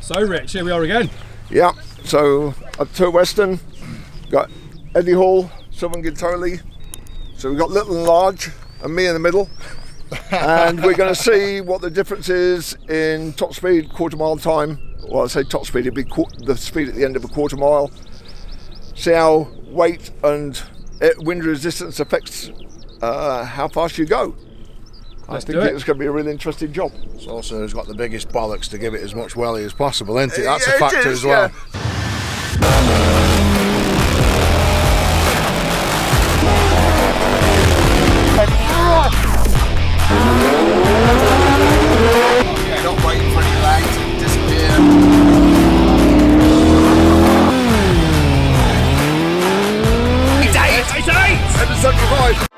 So Rich, here we are again. Yeah, so at Tour Western, got Eddie Hall, Sylvain Guintoli, so we've got little and large, and me in the middle. And we're going to see what the difference is in top speed, quarter mile time. Well, I say top speed, it'd be the speed at the end of a quarter mile. See how weight and wind resistance affects how fast you go. I think it's going to be a really interesting job. It's also got the biggest bollocks to give it as much welly as possible, isn't it? That's a factor as well. Yeah, not waiting for any lag to disappear. 75.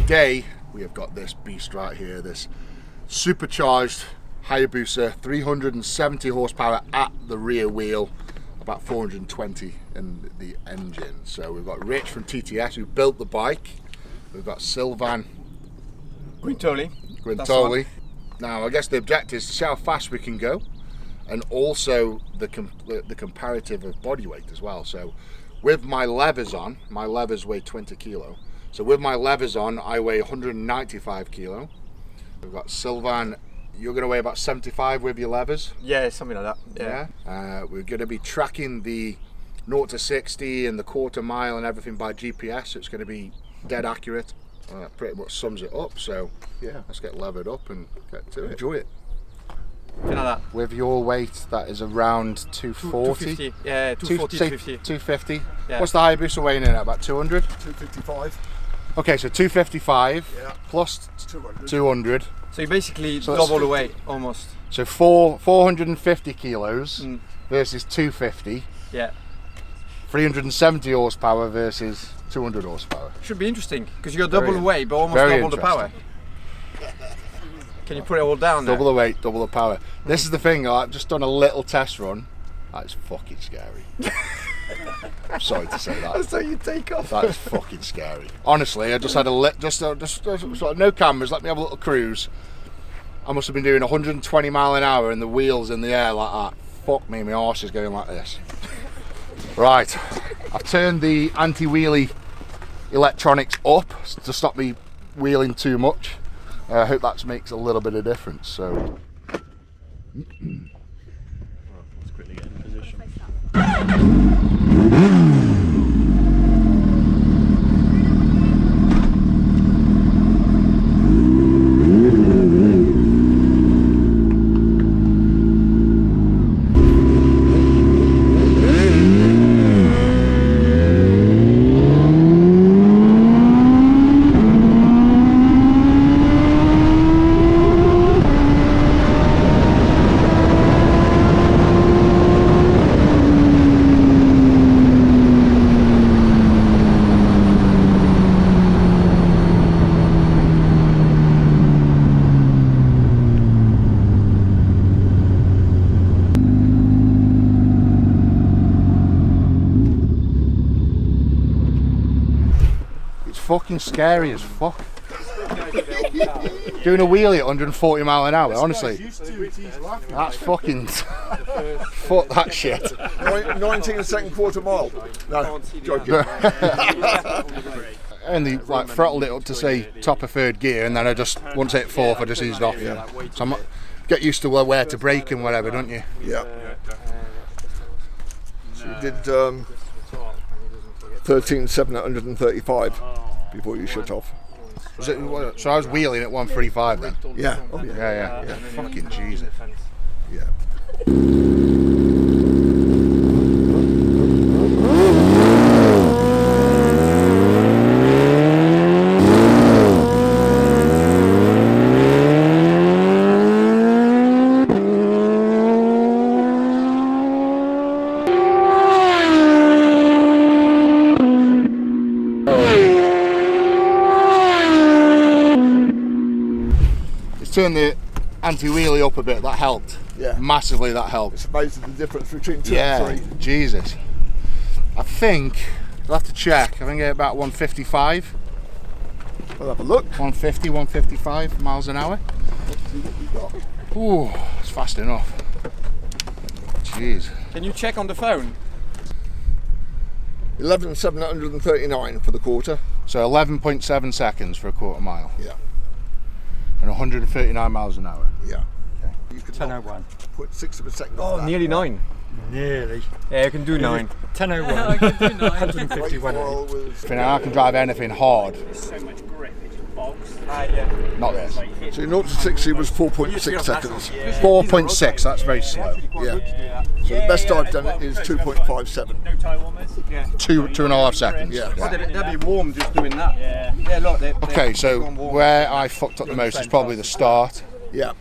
Today we have got this beast right here, this supercharged Hayabusa, 370 horsepower at the rear wheel, about 420 in the engine. So we've got Rich from TTS who built the bike. We've got Sylvain Guintoli. Now I guess the objective is to see how fast we can go, and also the comparative of body weight as well. So with my levers on, my levers weigh 20 kilo. So with my levers on, I weigh 195 kilo. We've got Sylvain, you're going to weigh about 75 with your levers? Yeah, something like that. Yeah. We're going to be tracking the 0 to 60 and the quarter mile and everything by GPS. So it's going to be dead accurate. Pretty much sums it up. So yeah, let's get levered up and get to it. Enjoy it. Something like that. With your weight, that is around 240. 250. Yeah, 240 to 50. 250. Yeah. What's the Hayabusa weighing in at? About 200? 255. Okay, so 255 plus 200. So you basically double the weight, almost. So 450 kilos versus 250. Yeah. 370 horsepower versus 200 horsepower. Should be interesting, because you got double the weight, but almost double the power. Can you put it all down there? Double the weight, double the power. This is the thing, I've just done a little test run. That is fucking scary. I'm sorry to say that. That's how you take off. That is fucking scary. Honestly, I just had just sort of no cameras, let me have a little cruise. I must have been doing 120 mile an hour and the wheels in the air like that. Fuck me, my arse is going like this. Right, I've turned the anti-wheelie electronics up to stop me wheeling too much. I hope that makes a little bit of difference. So. Let's quickly get in position. Fucking scary as fuck. Doing a wheelie at 140 mile an hour, honestly. That's fucking fuck that shit. 19-second quarter mile. No, joking. Only like throttled it up to say top of third gear, and then I just once it hit fourth, I just eased off. So I'm get used to where to brake and whatever, don't you? Yeah. So you did 13.7 at 135 before you shut off. Was it, so I was wheeling at 135 then? Yeah. Oh, yeah. Yeah. Fucking Jesus. Yeah. Turn the anti-wheelie up a bit, that helped. Yeah. Massively, that helped. It's amazing the difference between 2 Yeah, and 3. Jesus. I think, I'll have to check, I think at about 155. We'll have a look. 150, 155 miles an hour. Ooh, it's fast enough. Jeez. Can you check on the phone? 11,739 for the quarter. So 11.7 seconds for a quarter mile. Yeah. And 139 miles an hour. Yeah. Okay. You can 10:01. put 6 of a second. Oh, nearly 9. Nearly. Yeah, you can do 9. 10:01. 151. I can drive anything hard. So much grip, it just bogs. Yeah. Not this. So your 0 to 60 was 4.6 seconds. 4.6, that's very slow. Yeah. So the best I've done is 2.57. No tie warmers. Yeah. 2.5 seconds. Yeah. They'll be warm just doing that. Yeah. Look. Okay, so where I fucked up the most is probably the start. Yeah.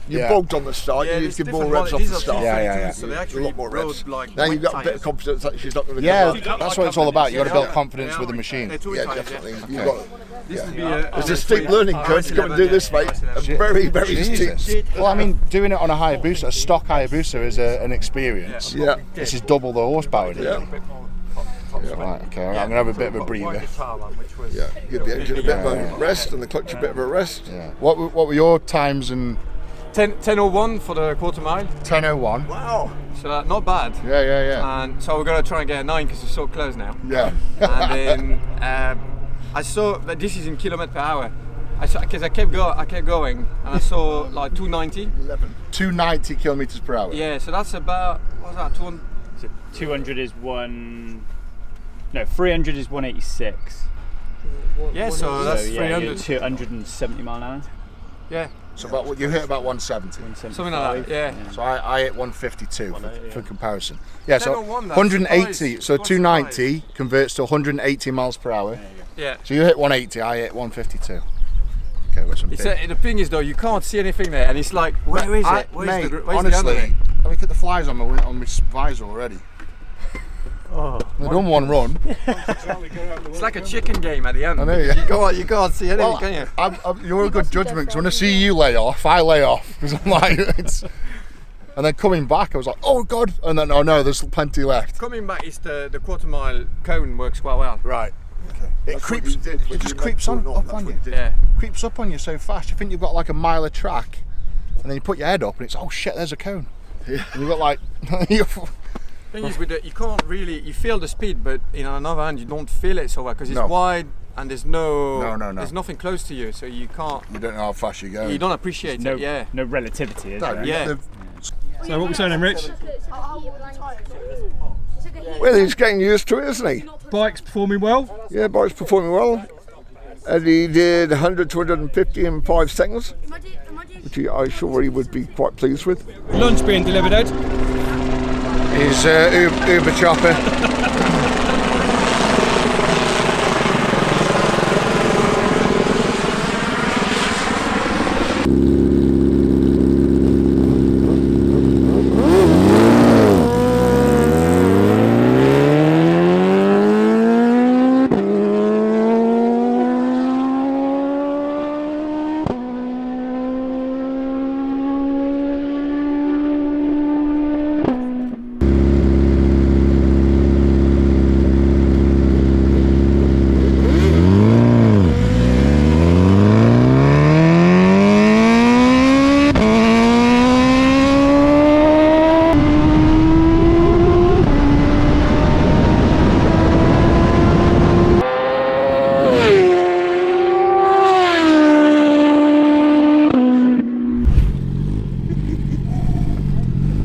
You Yeah. bogged on the start. Yeah, you there's need to give more different revs off models. the These are start. Yeah. So they A actually lot more revs. rode like Now wet you've got a bit of tyres. confidence that she's not going to Yeah, come out. that's what it's all about. You've got to build confidence with the machine. They're tool Yeah, tyres, definitely. yeah. You've got, This would be it's a steep learning curve to come and do this, mate. A very, very Jesus. steep. Well, I mean, doing it on a Hayabusa, a stock Hayabusa is an experience. Yeah. This is double the horsepower. Yeah. Right, okay, I'm going to have a bit of a breather. Yeah. Give the engine a bit of a rest and the clutch a bit of a rest. Yeah. What were your times in 10:01 for the quarter mile. 10:01? Wow. So not bad. Yeah. And so we're gonna try and get a 9 because it's so close now. Yeah. And then I saw that this is in kilometer per hour. Because I kept going, and I saw like 290. 290 kilometers per hour. Yeah, so that's about what's that? 200. 200 is 300 is 186. Yeah, so that's 300. 270 mile an hour. Yeah, So about you hit about 170. something like that. Yeah. So I hit 152 for comparison. Yeah, so 10:01, that's 180. surprised. So 290 converts to 180 miles per hour. Yeah. So you hit 180. I hit 152. Okay, with some big. The thing is though, you can't see anything there, and it's like, where is it? Mate, where's honestly, the I look at the flies on my visor already. Oh. They've done one run. It's like a chicken game at the end. I know, yeah. You can't see anything, Well, can you? you're a good judgment because when I see you lay off, I lay off because I'm like, it's. And then coming back, I was like, oh god! And then oh no, there's plenty left. Coming back is the quarter mile cone works quite well. Right. Okay. It That's what creeps. you did when It just you creeps went on to a up north, on that's you. what you did. Yeah. Creeps up on you so fast. You think you've got like a mile of track, and then you put your head up, and it's oh shit, there's a cone. Yeah. And you've got like. Thing is, you can't really, you feel the speed, but in another hand you don't feel it so well because it's No. wide and there's no, No. there's nothing close to you, so you can't, You don't know how fast you go. you don't appreciate No, it. Yeah. no relativity, is No, there? Yeah. So what we saying then, Rich? Well, he's getting used to it, isn't he? Bike's performing well. Yeah, bike's performing well. And he did 100 to 150 in 5 seconds, which I'm sure he would be quite pleased with. Lunch being delivered, Ed. Is Uber chopper.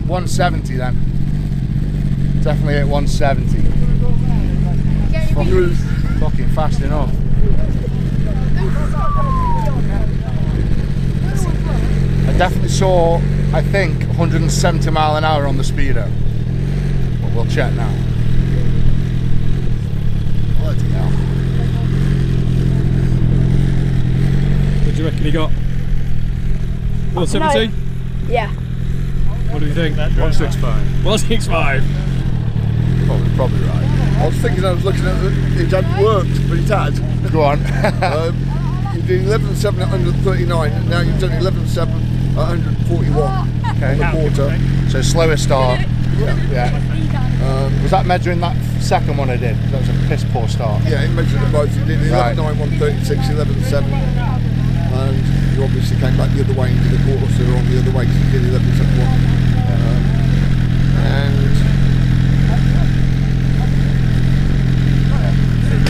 .170 then. Definitely at 170. Fucking fast enough. definitely saw, I think, 170 mile an hour on the speedo. But we'll check now. Bloody hell. What do you reckon he got? 170? Yeah. What do you think? 165. 165. Probably right. I was thinking, I was looking at it, it hadn't worked, but it had. Go on. You did 11.7 at 139, and now you've done 11.7 at 141 Okay. on the quarter. So slower start. Yeah. Was that measuring that second one I did? That was a piss poor start. Yeah, it measured them both. You did 11.9, 136, 11.7, and you obviously came back the other way and did a quarter, so on the other way, so you did 11.71. And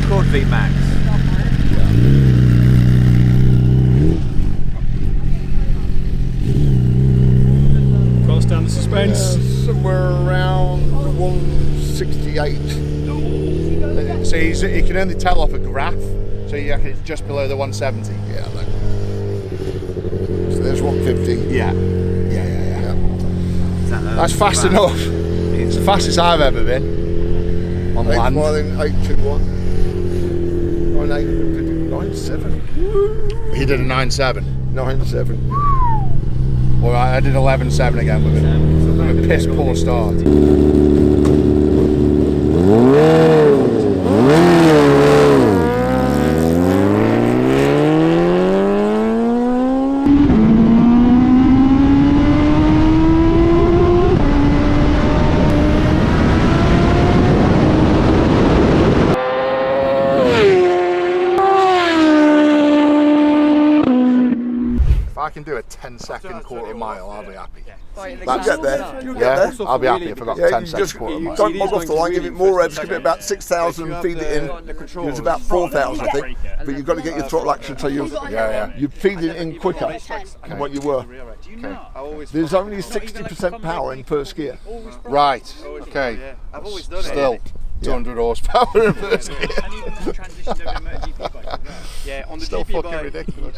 Record V Max. Cross down the suspense. somewhere around 168. So you can only tell off a graph, so you reckon it's just below the 170. Yeah, so there's 150. Yeah. That's fast enough. It's the fastest I've ever been on 8 land. mile in 821. 97. He did a 9.7. 97. Well, I did 11.7 again with a piss poor start. If I can do a 10-second quarter mile, I'll be happy. You'll get there. You'll get Yeah, there. I'll be happy if I got Yeah, 10 you seconds just quarter mile. don't bog off the line, give it more revs, give it about 6,000, feed it in. It's about 4,000, I think. But you've got to get your throttle action so you feed it in quicker than what you were. There's only 60% power in first gear. Right, okay. Still 200 horsepower in first gear. Yeah, on the Still GP fucking bike, ridiculous.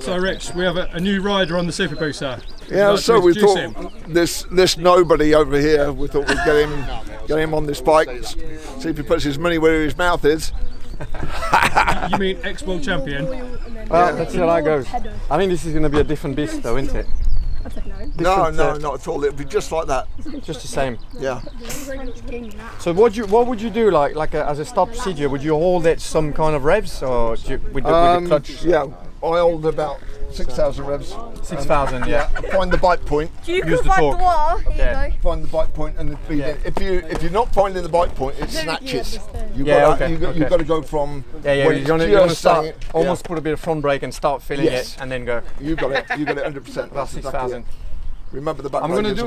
So Rich, we have a new rider on the SuperBusa. Yeah, Would you so like to we introduce thought him? this nobody over here, we thought we'd get him on this bike, see if he puts his money where his mouth is. You mean ex-world champion? Well, let's see how that goes. I think this is going to be a different beast though, isn't it? No, not at all. It'll be just like that. Just the same. Yeah. So what would you do as a stop procedure? Would you hold it some kind of revs or with the clutch? Yeah, I hold about 6,000 revs. 6,000, yeah. Find the bite point. Use the torque. Okay. Find the bite point and feed it. If you're not finding the bite point, it snatches. You've got to go from. Yeah. when You're it's gonna just start saying- almost put a bit of front brake and start filling Yes. it, and then go. You got it. You got it 100%. About 6,000. Remember the back. I'm gonna do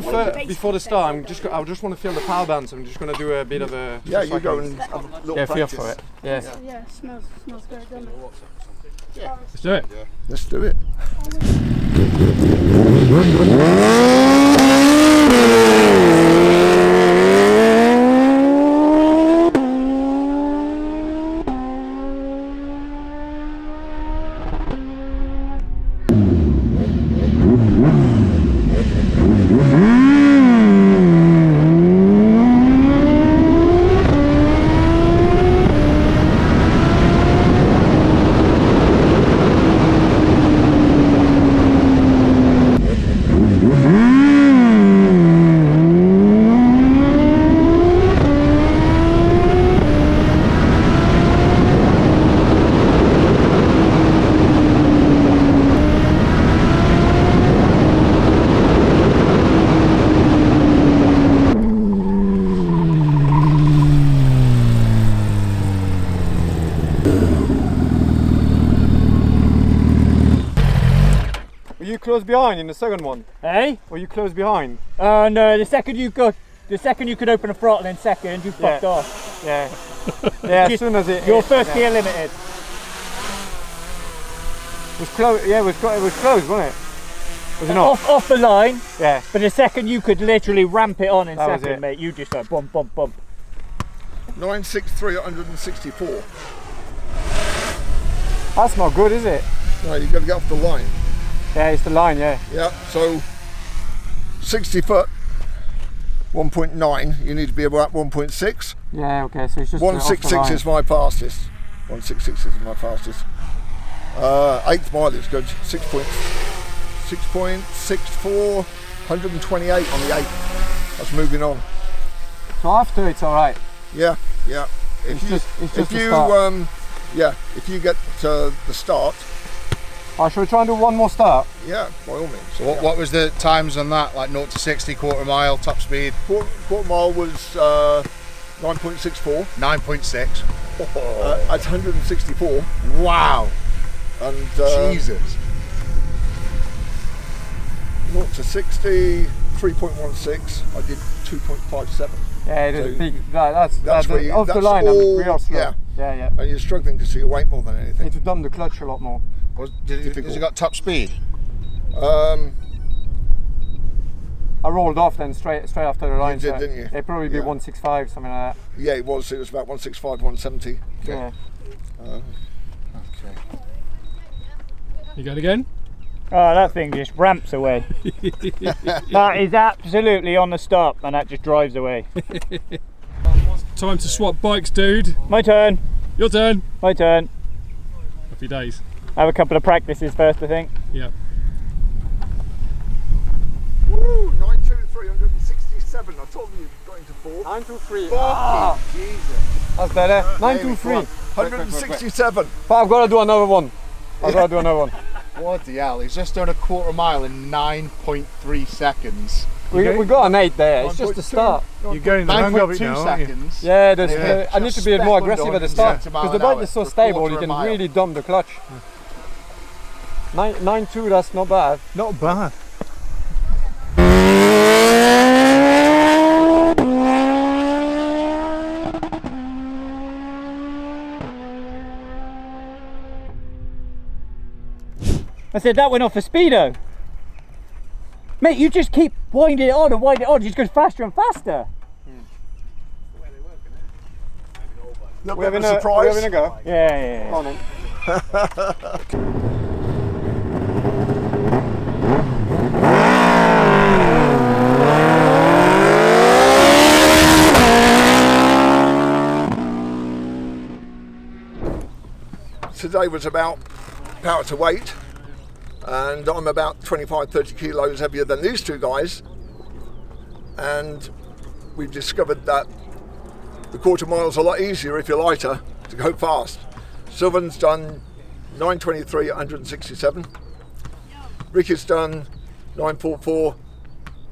before the start. I just want to feel the power bands. I'm just gonna do a bit of a. Yeah, you go and have a little feel practice. for it. Yeah. Yeah, smells good, doesn't it? Let's do it. Let's do it. Were you close behind in the second one? Hey? Were you close behind? No, the second you could open the throttle in second, you fucked off. Yeah. Yeah. As soon as it. Your first gear limited. Was close. Yeah, it was close, wasn't it? Was it not? Off the line. Yeah. But the second you could literally ramp it on in That was second, it. mate, you just go bump, bump, bump. 963 at 164. That's not good, is it? No, you've got to get off the line. Yeah, it's the line, yeah. Yeah, so 60 foot, 1.9, you need to be about 1.6. Yeah, okay, so it's just 166 is my fastest. 166 is my fastest. 8th mile is good. 6.64, 128 on the 8th. That's moving on. So after it's alright. Yeah, yeah. If you get to the start. Oh, shall we try and do one more start? Yeah, by all means. So what was the times on that? Like 0 to 60, quarter mile, top speed? Quarter mile was 9.64. 9.6. At 164. Wow. And Jesus. 0 to 60, 3.16. I did 2.57. Yeah, it is So big. That's where you, off the that's line. all, I'm real slow. yeah. Yeah. And you're struggling because of your weight more than anything. Need to dumb the clutch a lot more. Has it got top speed? I rolled off then straight after the line. You did, didn't you? It'd probably be Yeah. 165, something like that. Yeah, it was about 165, 170. Yeah. Okay. You going again? Oh, that thing just ramps away. That is absolutely on the stop, and that just drives away. Time to swap bikes, dude. My turn. Your turn. My turn. Happy days. Have a couple of practices first, I think. Yeah. Woo! 9.2, 367. I told you got into 4. 923. Ah, Jesus. That's better. 923. 167. But I've got to do another one. Bloody hell, he's just done a quarter mile in 9.3 seconds. We got an 8 there. It's just the start. You're going the hang of it now, aren't you? seconds. Yeah, I need Just to be more speckled aggressive on at the in start 70 mile because the an bike hour is so for stable. quarter You of can a mile. really dumb the clutch. 9.2. That's not bad. Not bad. I said that went off a speedo. Mate, you just keep winding it on and winding it on. It just goes faster and faster. Little bit of a surprise. We're having a go. Yeah. Come on then. Today was about power to weight, and I'm about 25-30 kilos heavier than these two guys, and we've discovered that the quarter mile's a lot easier if you're lighter to go fast. Sylvain's done 9.23 at 167. Ricky's done 9.44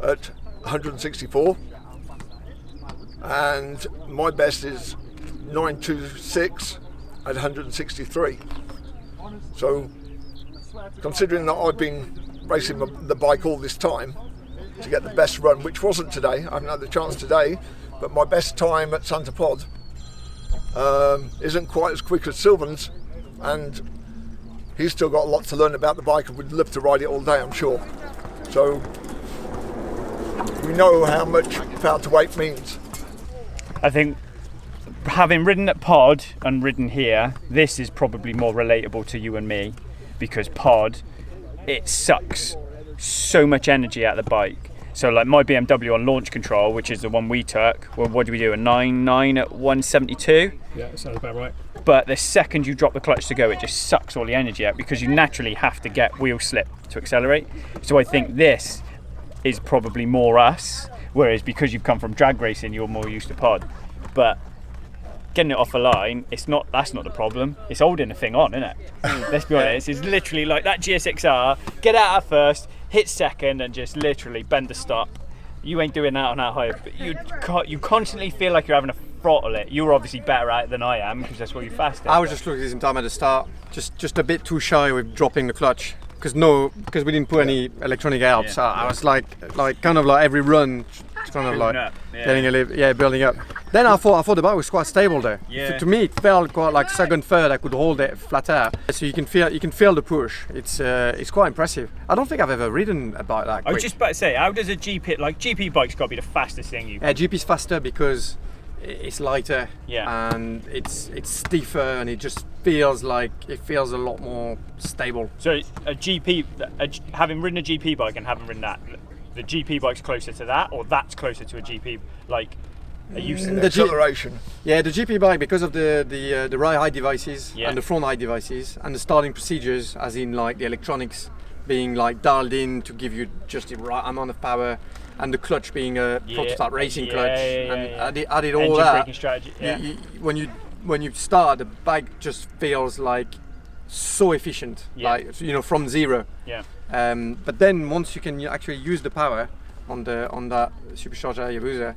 at 164, and my best is 9.26 at 163. So, considering that I've been racing the bike all this time to get the best run, which wasn't today, I haven't had the chance today, but my best time at Santa Pod isn't quite as quick as Sylvain's, and he's still got a lot to learn about the bike and would love to ride it all day, I'm sure. So, we know how much power to weight means. I think having ridden at Pod and ridden here, this is probably more relatable to you and me, because Pod, it sucks so much energy out of the bike. So like my BMW on launch control, which is the one we took, well, what do we do, a 9.9 at 172? Yeah, that sounds about right. But the second you drop the clutch to go, it just sucks all the energy out because you naturally have to get wheel slip to accelerate. So I think this is probably more us, whereas because you've come from drag racing, you're more used to Pod. But getting it off a line, that's not the problem. It's holding the thing on, isn't it? Let's be honest, it's literally like that GSX-R, get out at first, hit second and just literally bend the stop. You ain't doing that on that high, but you constantly feel like you're having to throttle it. You're obviously better at it than I am because that's what you're faster. I was just looking at some time at the start, just a bit too shy with dropping the clutch, because we didn't put any electronic help. So I was like kind of like every run, kind of like getting a little, building up. Then I thought the bike was quite stable there. Yeah. To me, it felt quite like second, third. I could hold it flat out, so you can feel the push. It's quite impressive. I don't think I've ever ridden a bike like. I was just about to say, how does a GP bike's got to be the fastest thing you've? GP's faster because it's lighter, Yeah. and it's stiffer, and it just feels like a lot more stable. So having ridden a GP bike and having ridden that, the GP bike's closer to that, or that's closer to a GP, like, are you The acceleration. Yeah, the GP bike, because of the right height devices Yeah. and the front height devices and the starting procedures, as in like the electronics being like dialed in to give you just the right amount of power, and the clutch being a prototype racing clutch, and added all engine that. braking strategy. Yeah. When you start, the bike just feels like so efficient, like from zero. Yeah. But then once you can actually use the power on that supercharged Hayabusa,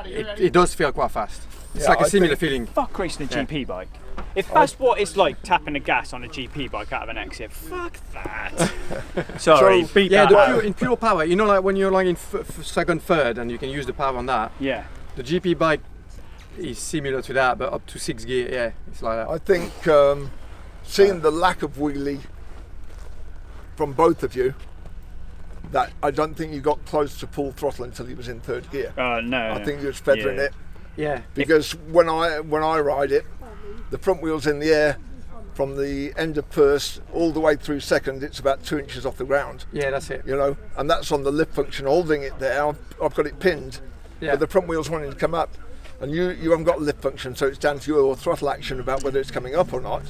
it does feel quite fast. It's like a similar feeling. Fuck racing a GP bike. If that's what it's like tapping the gas on a GP bike out of an exit, fuck that. Sorry, beat that out. In pure power, like when you're like in second, third, and you can use the power on that. Yeah. The GP bike is similar to that, but up to 6 gear. Yeah, it's like that. I think seeing the lack of wheelie from both of you, that I don't think you got close to full throttle until he was in third gear. No. I think you was feathering it. Yeah. Because when I ride it, the front wheel's in the air from the end of first all the way through second. It's about 2 inches off the ground. Yeah, that's it. And that's on the lift function, holding it there. I've got it pinned, but the front wheel's wanting to come up, and you haven't got lift function, so it's down to your throttle action about whether it's coming up or not,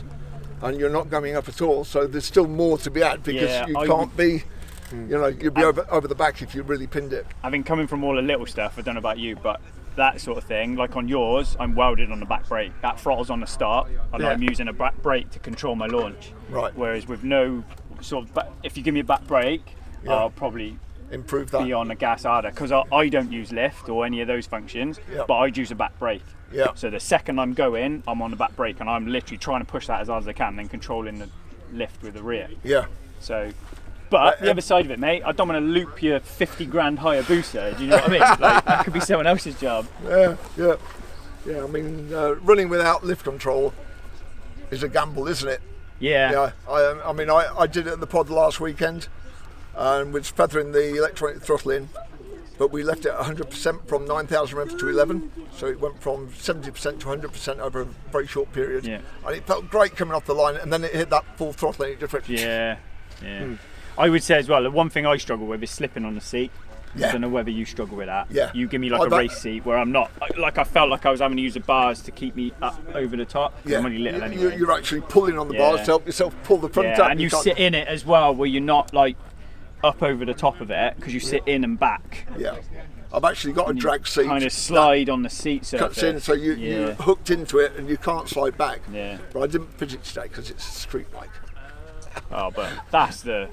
and you're not coming up at all. So there's still more to be had, because you can't be. You'd be over the back if you really pinned it. Having coming from all the little stuff, I don't know about you, but that sort of thing, like on yours, I'm welded on the back brake. That throttle's on the start, and I'm using a back brake to control my launch. Right. Whereas with no sort of, if you give me a back brake, I'll probably improve that. Be on the gas harder, because I don't use lift or any of those functions, but I'd use a back brake. Yeah. So the second I'm going, I'm on the back brake, and I'm literally trying to push that as hard as I can, then controlling the lift with the rear. Yeah. So. But the other side of it, mate, I don't want to loop your 50 grand Hayabusa. Do you know what I mean? Like, that could be someone else's job. Yeah. I mean, running without lift control is a gamble, isn't it? Yeah. I mean, I did it at the pod last weekend, and was feathering the electronic throttle in, but we left it 100% from 9,000 revs to 11, so it went from 70% to 100% over a very short period. Yeah. And it felt great coming off the line, and then it hit that full throttle, and it just went. Yeah. I would say as well, the one thing I struggle with is slipping on the seat. I don't know whether you struggle with that. Yeah. You give me like a race seat where I'm not, like I felt like I was having to use the bars to keep me up over the top. Yeah. I'm only little anyway. You're actually pulling on the bars to help yourself pull the front up. And you sit in it as well, where you're not like up over the top of it, because you sit in and back. Yeah. I've actually got a drag seat. Kind of slide on the seat surface. Cuts in, so you're hooked into it and you can't slide back. Yeah. But I didn't fidget today because it's a street bike. Oh, but that's that's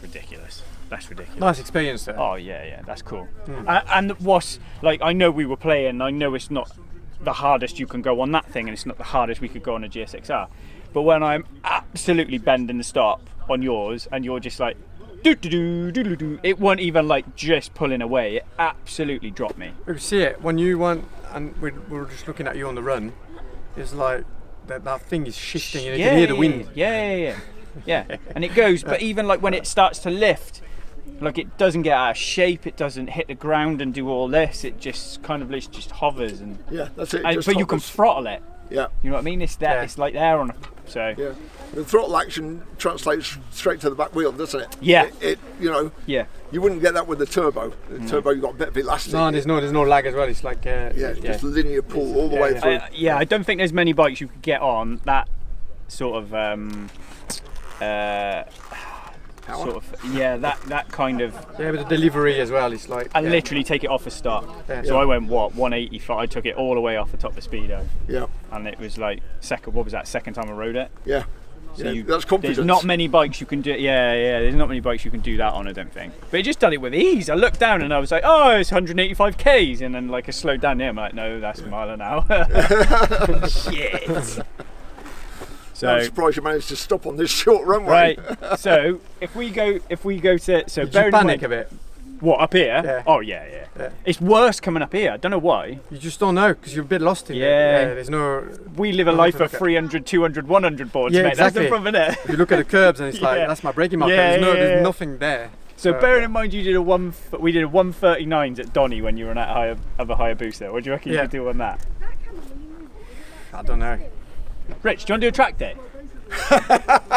ridiculous. That's ridiculous. Nice experience there. Oh yeah, that's cool. And what's like, I know we were playing. I know it's not the hardest you can go on that thing, and it's not the hardest we could go on a GSX-R. But when I'm absolutely bending the stop on yours, and you're just like, do, it wasn't even like just pulling away. It absolutely dropped me. You see it when you went, and we were just looking at you on the run. It's like that thing is shifting, and you can hear the wind. Yeah, and it goes. But even like when it starts to lift, like it doesn't get out of shape. It doesn't hit the ground and do all this. It just kind of just hovers and. Yeah, that's it. But you can throttle it. Yeah. You know what I mean? It's there. It's like there on a. So. Yeah. The throttle action translates straight to the back wheel, doesn't it? Yeah. It Yeah. You wouldn't get that with the turbo. The turbo, you got a bit of elastic. No, there's no lag as well. It's like just linear pull all the way through. I don't think there's many bikes you could get on that sort of that kind of. Yeah, but the delivery as well. It's like. And literally take it off a start. Yeah. So I went 185. I took it all the way off the top of Speedo. Yeah. And it was like second time I rode it. Yeah. So that's confidence. There's not many bikes you can do. There's not many bikes you can do that on, I don't think. But it just done it with ease. I looked down and I was like, oh, it's 185 k's, and then like I slowed down there. I'm like, no, that's a mile an hour. Shit. So I'm surprised you managed to stop on this short runway. Right. So if we go to Did you panic a bit? What, up here? Yeah. Oh yeah. It's worse coming up here. I don't know why. You just don't know because you're a bit lost in it. There's no. We live a life of 300, 200, 100 boards, mate. Exactly. That's the problem, innit? You look at the curbs and it's like that's my braking marker. There's nothing there. So bearing in mind you did we did a 139s at Donny when you were at a Hayabusa. What do you reckon you could do on that? I don't know. Rich, do you want to do a track day?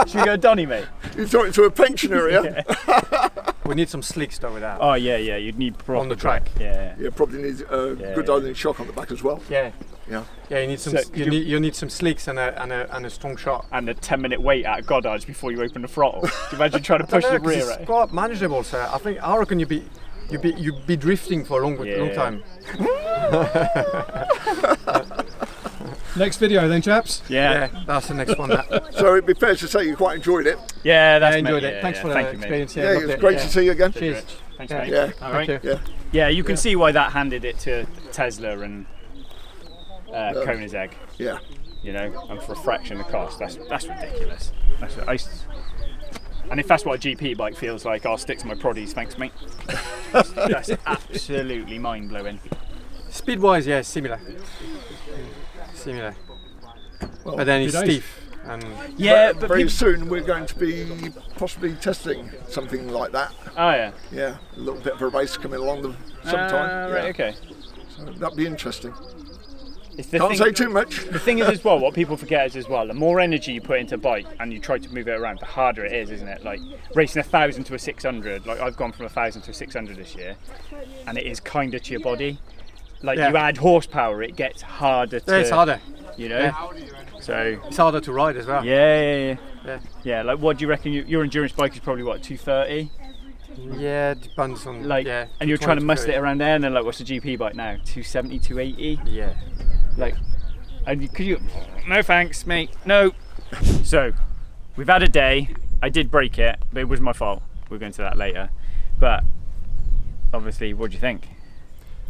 Should we go to Donny, mate? You're talking to a pensioner here. We need some slicks though with that. Oh yeah, you'd need proper On the track. Yeah. You probably need a good idling shock on the back as well. Yeah. Yeah. Yeah, you need some. You need some slicks and a strong shot. And a 10-minute wait at Goddard's before you open the throttle. Can you imagine trying to push the rear? It's quite manageable, so I reckon you'd be drifting for a long time. Next video then, chaps. Yeah, that's the next one. So it'd be fair to say you quite enjoyed it. Yeah, I enjoyed it. Thanks for the experience. Yeah, it was great to see you again. Cheers. Thanks, mate. Yeah. All right. Yeah. You can see why that handed it to Tesla and Koenigsegg. Yeah. You know, and for a fraction of the cost, that's ridiculous. And if that's what a GP bike feels like, I'll stick to my Proddies, thanks mate. That's absolutely mind-blowing. Speed-wise, yeah, similar. Well, but then it's stiff. And but very soon we're going to be possibly testing something like that. Oh yeah. Yeah, a little bit of a race coming along sometime. Right, okay. So that'd be interesting. Can't say too much. The thing is as well, what people forget is as well, the more energy you put into a bike and you try to move it around, the harder it is, isn't it? Like racing 1,000 to a 600, like I've gone from 1,000 to a 600 this year, and it is kinder to your body. Like you add horsepower, it gets harder to... Yeah, it's harder. You know? So it's harder to ride as well. Yeah, like what do you reckon, your endurance bike is probably what, 230? Yeah, it depends on... and you're trying to muscle it around there, and then like what's the GP bike now? 270, 280? Yeah. Like, and could you... No thanks, mate, no. So, we've had a day, I did break it, but it was my fault. We'll go into that later. But, obviously, what do you think?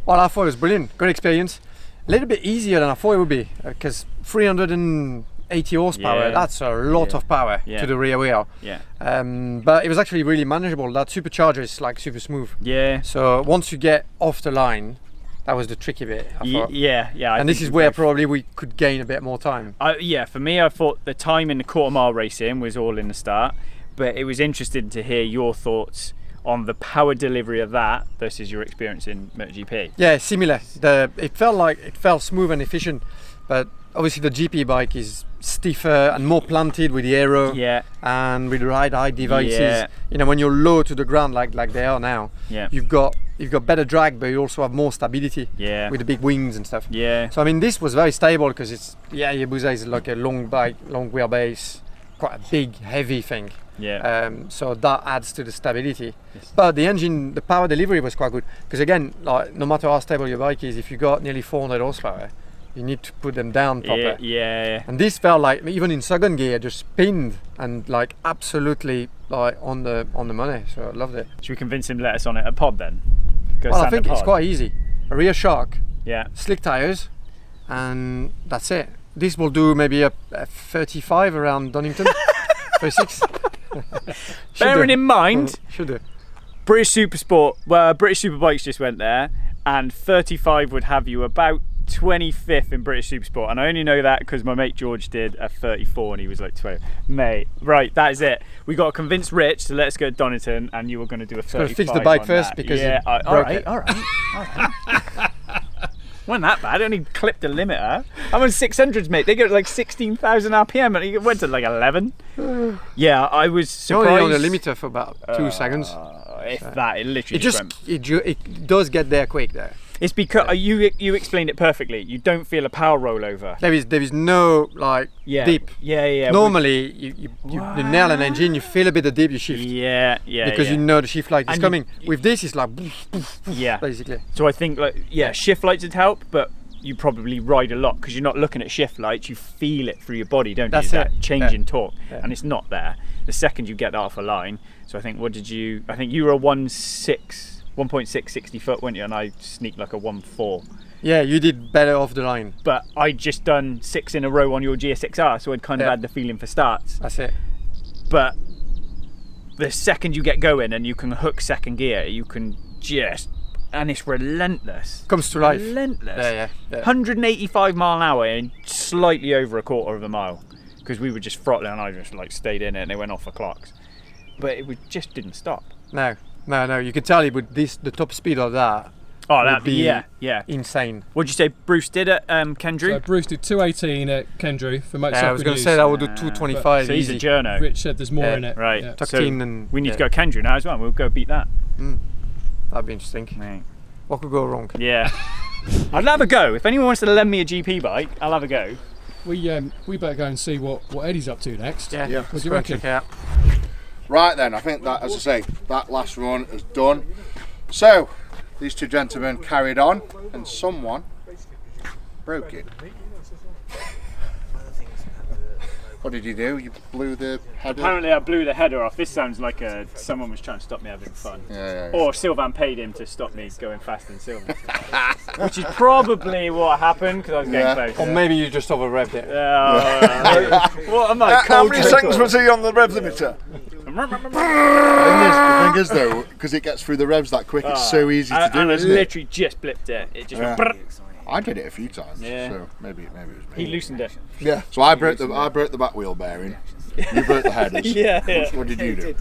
Well, I thought it was brilliant, good experience. A little bit easier than I thought it would be, because 380 horsepower, that's a lot of power to the rear wheel. Yeah. But it was actually really manageable. That supercharger is like super smooth. Yeah. So once you get off the line, that was the tricky bit, I thought. Yeah. And this is where probably we could gain a bit more time. For me, I thought the time in the quarter mile racing was all in the start, but it was interesting to hear your thoughts on the power delivery of that versus your experience in MotoGP. Yeah, similar. It felt smooth and efficient, but obviously the GP bike is stiffer and more planted with the aero and with the ride height devices. Yeah. You know, when you're low to the ground like they are now, you've got better drag, but you also have more stability with the big wings and stuff. Yeah. So I mean, this was very stable because Hayabusa is like a long bike, long wheelbase, quite a big, heavy thing. Yeah. So that adds to the stability. Yes. But the engine, the power delivery was quite good because again, like no matter how stable your bike is, if you got nearly 400 horsepower, you need to put them down proper. Yeah. And this felt like even in second gear, just spinned and like absolutely like on the money. So I loved it. Should we convince him to let us on it a pod then? Well, I think it's quite easy. A rear shock. Yeah. Slick tires, and that's it. This will do maybe a 35 around Donington. 36. Bearing in mind, should do. British Supersport, British Superbikes just went there, and 35 would have you about 25th in British Supersport, and I only know that because my mate George did a 34 and he was like 12. Mate, right, that is it. We got to convince Rich to let us go to Donington, and you were going to do a 35. Got to fix the bike first because all right. Wasn't that bad, I only clipped the limiter. I'm on 600s, mate. They go to like 16,000 RPM and it went to like 11. Yeah, I was surprised. You're only on the limiter for about 2 seconds. If that, it literally just went. It does get there quick there. It's because you explained it perfectly. You don't feel a power rollover. There is no like dip. Yeah. Normally you nail an engine, you feel a bit of dip, you shift. Yeah. Because you know the shift light is coming. With this, it's like basically. So I think shift lights would help, but you probably ride a lot because you're not looking at shift lights. You feel it through your body, don't you? That change in torque, and it's not there. The second you get that off a line. So I think I think you were a 1.6 60 foot, weren't you? And I sneaked like a 1.4. Yeah, you did better off the line. But I'd just done 6 in a row on your GSX-R, so I'd kind of had the feeling for starts. That's it. But the second you get going and you can hook second gear, you can just, and it's relentless. Comes to life. Relentless. Yeah. 185 mile an hour in slightly over a quarter of a mile, because we were just throttling and I just like stayed in it and they went off the clocks. But it just didn't stop. No. No, you could tell it with the top speed of that. Oh, would that'd be be insane. What'd you say Bruce did at Kendrew? So Bruce did 218 at Kendrew for motorcycle Yeah, I was going to news. say that would do 225 So he's a easy. journo. Rich said there's more in it. Right. Yeah. Tucked So in and we need to go Kendrew now as well. We'll go beat that. That'd be interesting. Right. What could go wrong? Yeah. I'd have a go. If anyone wants to lend me a GP bike, I'll have a go. We better go and see what Eddie's up to next. Yeah. What do you reckon? Check it out. Right then, I think that, as I say, that last run is done. So, these two gentlemen carried on, and someone broke it. What did you do? You blew the header? Apparently I blew the header off. This sounds like someone was trying to stop me having fun. Yeah. Or Sylvain paid him to stop me going faster than Sylvain. Which is probably what happened because I was getting close. Or maybe you just over revved it. What am I? How cold many chocolate? seconds was he on the rev limiter? The thing is though, because it gets through the revs that quick, it's so easy to do, and isn't I it? literally just blipped it. It just went brrrt. I did it a few times, Yeah. so maybe it was me. He loosened it. Yeah. So I broke the back wheel bearing. You broke the headers. Yeah. What did you do?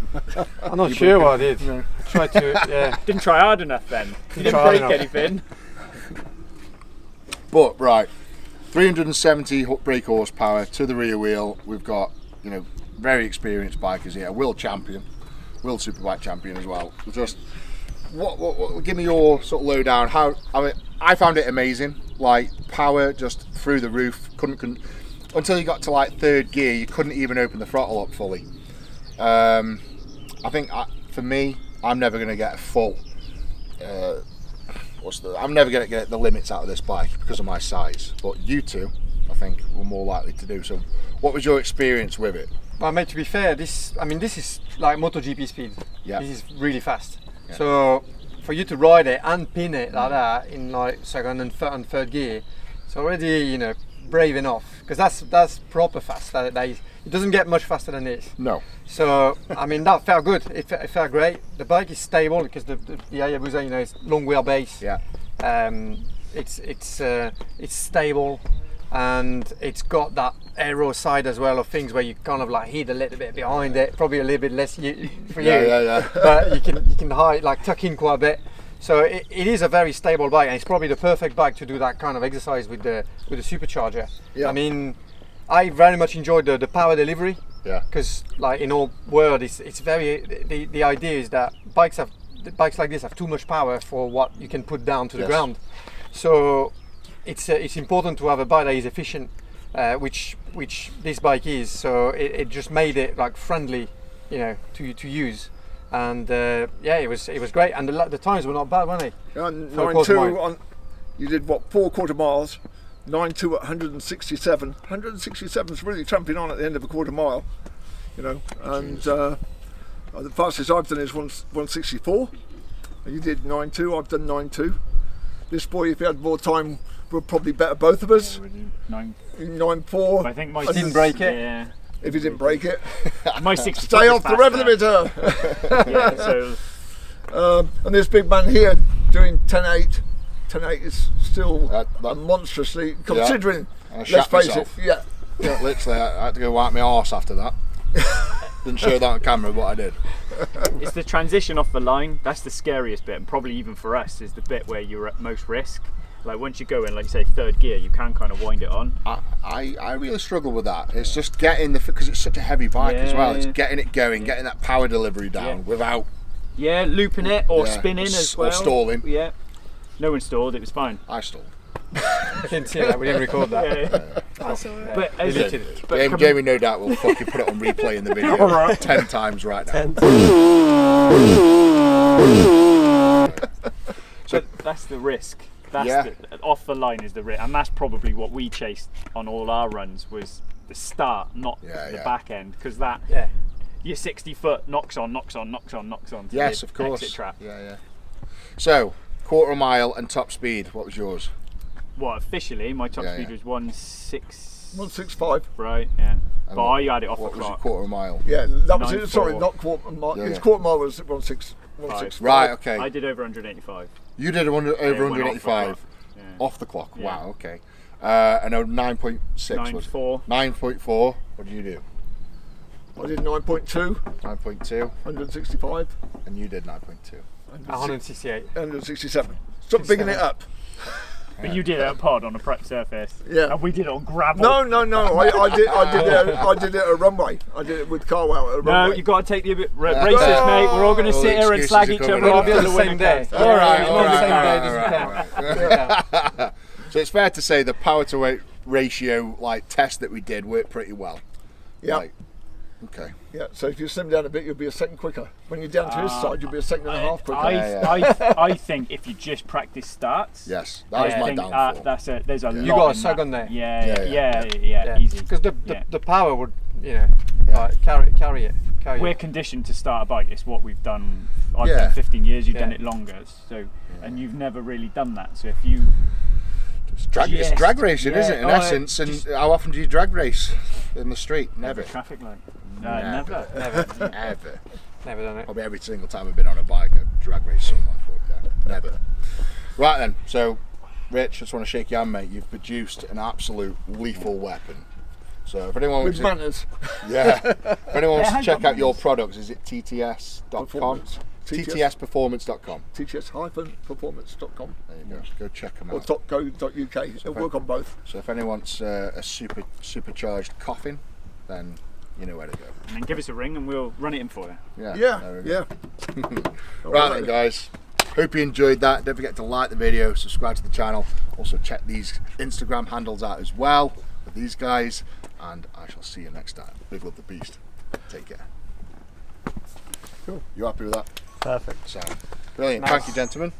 I'm not sure what I did. I tried to, Didn't try hard enough then. You didn't Try break enough. anything. But right, 370 brake horsepower to the rear wheel. We've got, very experienced bikers here. World champion, world superbike champion as well. Just what give me your sort of lowdown. I found it amazing. Like power just through the roof. Couldn't until you got to like third gear. You couldn't even open the throttle up fully. I think for me, I'm never going to get a full. I'm never going to get the limits out of this bike because of my size. But you two, I think, were more likely to do so. What was your experience with it? Well, mate, to be fair, this is like MotoGP speed. Yeah. This is really fast. Yeah. So for you to ride it and pin it like that in like second and third gear, it's already brave enough because that's proper fast. It doesn't get much faster than this. No. So that felt good. It felt great. The bike is stable because the Hayabusa, is long wheelbase. Yeah. It's stable. And it's got that aero side as well of things where you kind of like hid a little bit behind it, probably a little bit less for you. Yeah. But you can hide, like tuck in quite a bit. So it is a very stable bike, and it's probably the perfect bike to do that kind of exercise with the supercharger. Yeah. I mean, I very much enjoyed the power delivery. Yeah. Because like in all world, it's very the idea is that bikes like this have too much power for what you can put down to the Yes. ground. So it's important to have a bike that is efficient, which this bike is. So it just made it like friendly, to use, and it was great. And the times were not bad, weren't they? Yeah, For a quarter 9.2 mile. on. You did what? 4 quarter miles. 9.2 at 167. 167 is really tramping on at the end of a quarter mile, And the fastest I've done is 164. You did 9.2. I've done 9.2. This boy, if he had more time, would probably better both of us. 9.4. I think my Didn't break it. Yeah. If he didn't break it, My 60. stay off the rev limiter. Yeah. So And this big man here doing 10.8. 10.8 is still That- monstrously, considering. I Let's shat face myself. it. Yeah. Yeah, literally, I had to go wipe my arse after that. Didn't show that on camera, but I did. it's the transition off the line. That's the scariest bit, and probably even for us is the bit where you're at most risk. Like once you go in, like you say, third gear, you can kind of wind it on. I really struggle with that. It's just getting because it's such a heavy bike as well. It's Yeah. getting it going, getting that power delivery down Yeah. without. Yeah, looping it or Yeah. spinning as Or well. stalling. Yeah. No one stalled. It was fine. I stalled. I didn't see that. We didn't record that. But as Deleted it. Jamie no doubt will fucking put it on replay in the video 10 times right now. But that's the risk. That's Yeah. off the line is the risk, and that's probably what we chased on all our runs was the start, not Yeah, the yeah. back end, because that Yeah. your 60 foot knocks on to Yes, the of course. exit trap. Yeah. So, quarter mile and top speed. What was yours? What officially my top Yeah, speed yeah. was 1.6. 165. Right, yeah. And But I had it off What the was your clock. quarter mile? Yeah, that was it. 9.4. Sorry, not quarter mile. Yeah, His yeah. quarter mile was 165. Right, okay. I did over 185. You did over Yeah, it went off the 185 clock. Yeah. off the clock. Yeah. Wow, okay. And 9.6 was 9.4. 9.4. What did you do? I did 9.2, 9.2, 165, and you did 9.2. 168. 167. Stop bigging it up. But you did it at pod on a prep surface. Yeah. And we did it on gravel. No. I did it at a runway. I did it with Carwell at a runway. No, you got to take the races, mate. We're all going to sit here and excuses slag are each coming other up. off It'll till be the on the winner same day. comes. All right, It's all not the right, same all day, right, doesn't count. So it's fair to say the power to weight ratio like test that we did worked pretty well. Yeah. Like, okay. Yeah, so if you slim down a bit, you'll be a second quicker. When you're down to his side, you'll be a second and a half quicker. I think if you just practice starts. Yes, that was my downfall. There's a lot. You got a in sug that. on there. Yeah, easy. Because the power would, like, carry it. We're conditioned to start a bike. It's what we've done. I've Yeah. done 15 years. You've done Yeah. it longer. So, and you've never really done that. So if you It's drag racing, Yeah. isn't it? In Oh, essence, and how often do you drag race in the street? Never. traffic light. Never. Never. Ever. Never done it. Probably every single time I've been on a bike, I've drag raced someone, but yeah, never. Right then, so Rich, just want to shake your hand, mate. You've produced an absolute lethal weapon. So if anyone With manners. if anyone wants Yeah, to check got out your manners. products, is it TTS.com? Performance. TTSperformance.com. TTS-performance.com There you go. Go check them or out. .co.uk. It'll work on both. So if anyone wants a supercharged coffin, then you know where to go. And then give us a ring and we'll run it in for you. Yeah, there we yeah. go. Right then, guys. Hope you enjoyed that. Don't forget to like the video, subscribe to the channel. Also check these Instagram handles out as well with these guys. And I shall see you next time. Big love the beast. Take care. Cool. You happy with that? Perfect. So, brilliant. Nice. Thank you, gentlemen.